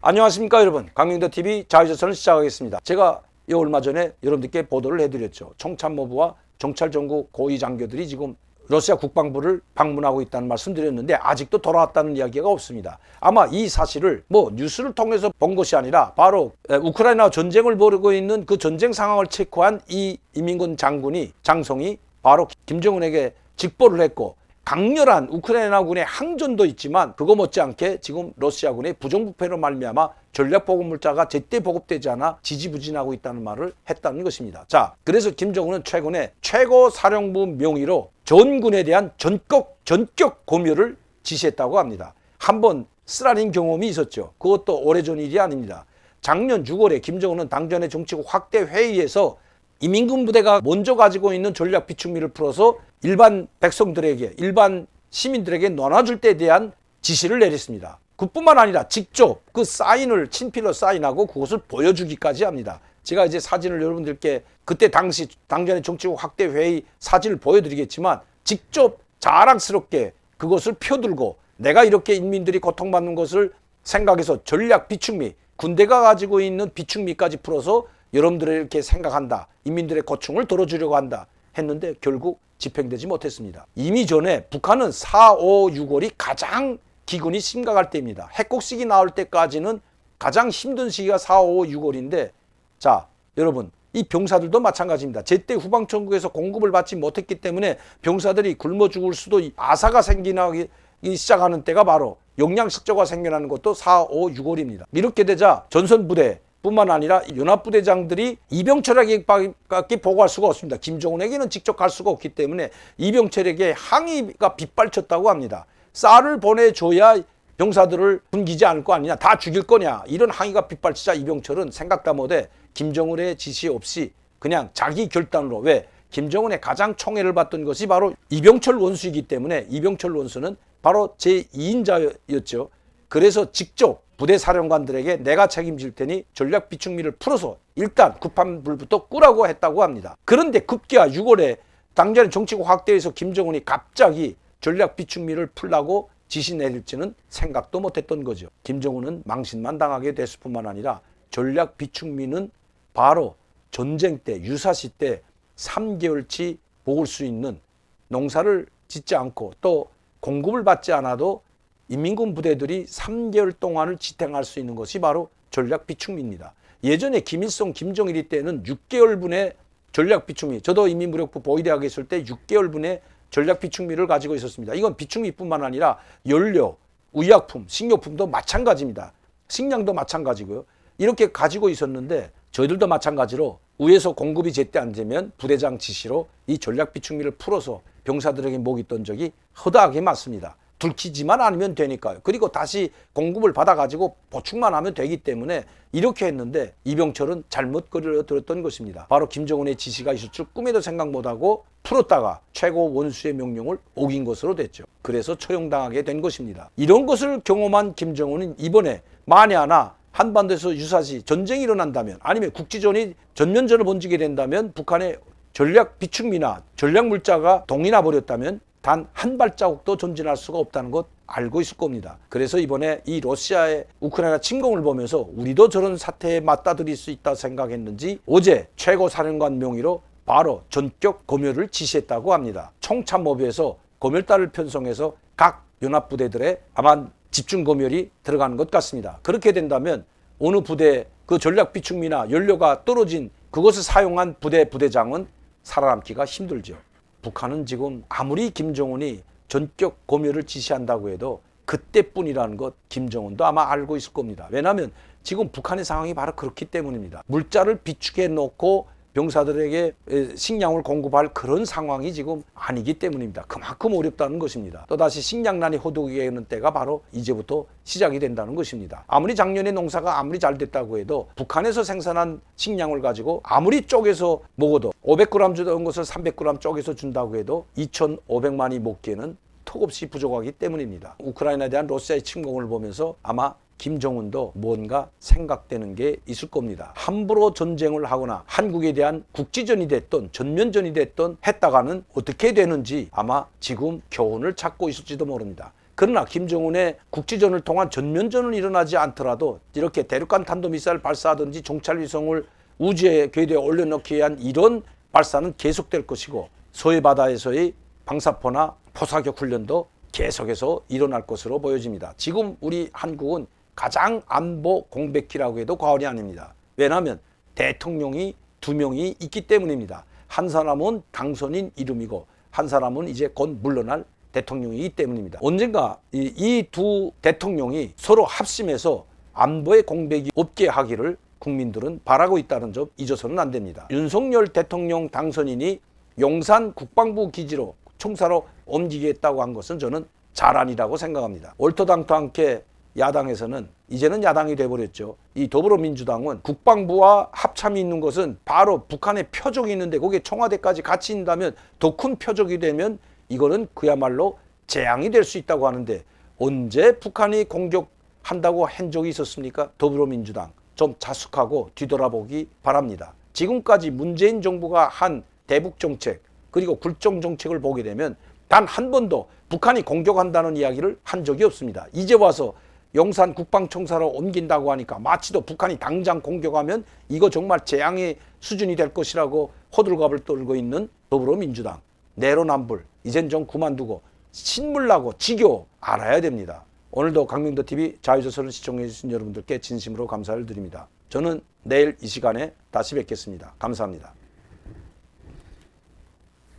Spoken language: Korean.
안녕하십니까 여러분, 강민도TV 자유조선을 시작하겠습니다. 제가 얼마 전에 여러분들께 보도를 해드렸죠. 총참모부와 정찰전국 고위장교들이 지금 러시아 국방부를 방문하고 있다는 말씀 드렸는데 아직도 돌아왔다는 이야기가 없습니다. 아마 이 사실을 뉴스를 통해서 본 것이 아니라 바로 우크라이나 전쟁을 벌이고 있는 그 전쟁 상황을 체크한 이 이민군 장성이 바로 김정은에게 직보를 했고, 강렬한 우크라이나군의 항전도 있지만 그거 못지않게 지금 러시아군의 부정부패로 말미암아 전략보급물자가 제때 보급되지 않아 지지부진하고 있다는 말을 했다는 것입니다. 자, 그래서 김정은은 최근에 최고사령부 명의로 전군에 대한 전격 고멸을 지시했다고 합니다. 한번 쓰라린 경험이 있었죠. 그것도 오래전 일이 아닙니다. 작년 6월에 김정은은 당전의 정치국 확대 회의에서 이민군 부대가 먼저 가지고 있는 전략 비축미를 풀어서 일반 백성들에게, 일반 시민들에게 나눠줄 때에 대한 지시를 내렸습니다. 그뿐만 아니라 직접 그 사인을 친필로 사인하고 그것을 보여주기까지 합니다. 제가 이제 사진을 여러분들께 그때 당시 당전의 정치국 확대 회의 사진을 보여드리겠지만 직접 자랑스럽게 그것을 펴들고 내가 이렇게 인민들이 고통받는 것을 생각해서 전략 비축미, 군대가 가지고 있는 비축미까지 풀어서 여러분들을 이렇게 생각한다, 인민들의 고충을 덜어주려고 한다 했는데 결국 집행되지 못했습니다. 이미 전에 북한은 4, 5, 6월이 가장 기근이 심각할 때입니다. 핵국식이 나올 때까지는 가장 힘든 시기가 4, 5, 6월인데 자, 여러분, 이 병사들도 마찬가지입니다. 제때 후방천국에서 공급을 받지 못했기 때문에 병사들이 굶어 죽을 수도, 아사가 생기기 시작하는 때가 바로 영양실조가 생겨나는 것도 4, 5, 6월입니다. 이렇게 되자 전선부대 뿐만 아니라 연합부대장들이 이병철에게밖에 보고할 수가 없습니다. 김정은에게는 직접 갈 수가 없기 때문에 이병철에게 항의가 빗발쳤다고 합니다. 쌀을 보내줘야 병사들을 굶기지 않을 거 아니냐, 다 죽일 거냐, 이런 항의가 빗발치자 이병철은 생각다 못해 김정은의 지시 없이 그냥 자기 결단으로, 왜? 김정은의 가장 총애를 받던 것이 바로 이병철 원수이기 때문에 이병철 원수는 바로 제2인자였죠. 그래서 직접 부대 사령관들에게 내가 책임질 테니 전략 비축미를 풀어서 일단 급한불부터 끄라고 했다고 합니다. 그런데 급기야 6월에 당전의 정치국 확대에서 김정은이 갑자기 전략 비축미를 풀라고 지시 내릴지는 생각도 못했던 거죠. 김정은은 망신만 당하게 됐을 뿐만 아니라 전략 비축미는 바로 전쟁 때, 유사시 때 3개월치 먹을 수 있는, 농사를 짓지 않고 또 공급을 받지 않아도 인민군 부대들이 3개월 동안을 지탱할 수 있는 것이 바로 전략 비축미입니다. 예전에 김일성, 김정일이 때는 6개월분의 전략 비축미, 저도 인민무력부 보위대학에 있을 때 6개월분의 전략 비축미를 가지고 있었습니다. 이건 비축미뿐만 아니라 연료, 의약품, 식료품도 마찬가지입니다. 식량도 마찬가지고요. 이렇게 가지고 있었는데 저희들도 마찬가지로 위에서 공급이 제때 안 되면 부대장 지시로 이 전략 비축미를 풀어서 병사들에게 먹였던 적이 허다하게 많습니다. 들키지만 않으면 되니까요. 그리고 다시 공급을 받아가지고 보충만 하면 되기 때문에 이렇게 했는데 이병철은 잘못 끌어들였던 것입니다. 바로 김정은의 지시가 있을 줄 꿈에도 생각 못하고 풀었다가 최고 원수의 명령을 어긴 것으로 됐죠. 그래서 처형당하게 된 것입니다. 이런 것을 경험한 김정은은 이번에 만에 하나 한반도에서 유사시 전쟁이 일어난다면, 아니면 국지전이 전면전을 번지게 된다면, 북한의 전략 비축미나 전략 물자가 동이나 버렸다면 단 한 발자국도 전진할 수가 없다는 것 알고 있을 겁니다. 그래서 이번에 이 러시아의 우크라이나 침공을 보면서 우리도 저런 사태에 맞닥뜨릴 수 있다 생각했는지 어제 최고사령관 명의로 바로 전격 검열을 지시했다고 합니다. 총참모부에서 검열단을 편성해서 각 연합부대들의 아마 집중 검열이 들어가는 것 같습니다. 그렇게 된다면 어느 부대 그 전략 비축미나 연료가 떨어진 그것을 사용한 부대장은 살아남기가 힘들죠. 북한은 지금 아무리 김정은이 전격 검열을 지시한다고 해도 그때뿐이라는 것 김정은도 아마 알고 있을 겁니다. 왜냐하면 지금 북한의 상황이 바로 그렇기 때문입니다. 물자를 비축해 놓고 병사들에게 식량을 공급할 그런 상황이 지금 아니기 때문입니다. 그만큼 어렵다는 것입니다. 또다시 식량난이 호독되는 때가 바로 이제부터 시작이 된다는 것입니다. 아무리 작년에 농사가 아무리 잘 됐다고 해도 북한에서 생산한 식량을 가지고 아무리 쪼개서 먹어도 500g 주던 것을 300g 쪼개서 준다고 해도 2,500만이 먹기에는 턱없이 부족하기 때문입니다. 우크라이나에 대한 러시아의 침공을 보면서 아마 김정은도 뭔가 생각되는 게 있을 겁니다. 함부로 전쟁을 하거나 한국에 대한 국지전이 됐던 전면전이 됐던 했다가는 어떻게 되는지 아마 지금 교훈을 찾고 있을지도 모릅니다. 그러나 김정은의 국지전을 통한 전면전은 일어나지 않더라도 이렇게 대륙간 탄도미사일 발사하든지 종찰위성을 우주의 궤도에 올려놓기 위한 이런 발사는 계속될 것이고 서해 바다에서의 방사포나 포사격 훈련도 계속해서 일어날 것으로 보여집니다. 지금 우리 한국은 가장 안보 공백기라고 해도 과언이 아닙니다. 왜냐하면 대통령이 2명이 있기 때문입니다. 한 사람은 당선인 이름이고 한 사람은 이제 곧 물러날 대통령이기 때문입니다. 언젠가 이 두 대통령이 서로 합심해서 안보의 공백이 없게 하기를 국민들은 바라고 있다는 점 잊어서는 안 됩니다. 윤석열 대통령 당선인이 용산 국방부 기지로 총사로 옮기겠다고 한 것은 저는 자란이라고 생각합니다. 얼토당토않게 야당에서는 이제는 야당이 돼버렸죠. 이 더불어민주당은 국방부와 합참이 있는 것은 바로 북한의 표적이 있는데 거기에 청와대까지 같이 있다면 더 큰 표적이 되면 이거는 그야말로 재앙이 될 수 있다고 하는데 언제 북한이 공격한다고 한 적이 있었습니까? 더불어민주당 좀 자숙하고 뒤돌아보기 바랍니다. 지금까지 문재인 정부가 한 대북 정책 그리고 굴종 정책을 보게 되면 단 한 번도 북한이 공격한다는 이야기를 한 적이 없습니다. 이제 와서 용산 국방청사로 옮긴다고 하니까 마치도 북한이 당장 공격하면 이거 정말 재앙의 수준이 될 것이라고 호들갑을 떨고 있는 더불어민주당 내로남불 이젠 좀 그만두고 신물나고 지겨워 알아야 됩니다. 오늘도 강명도TV 자유조선을 시청해 주신 여러분들께 진심으로 감사를 드립니다. 저는 내일 이 시간에 다시 뵙겠습니다. 감사합니다.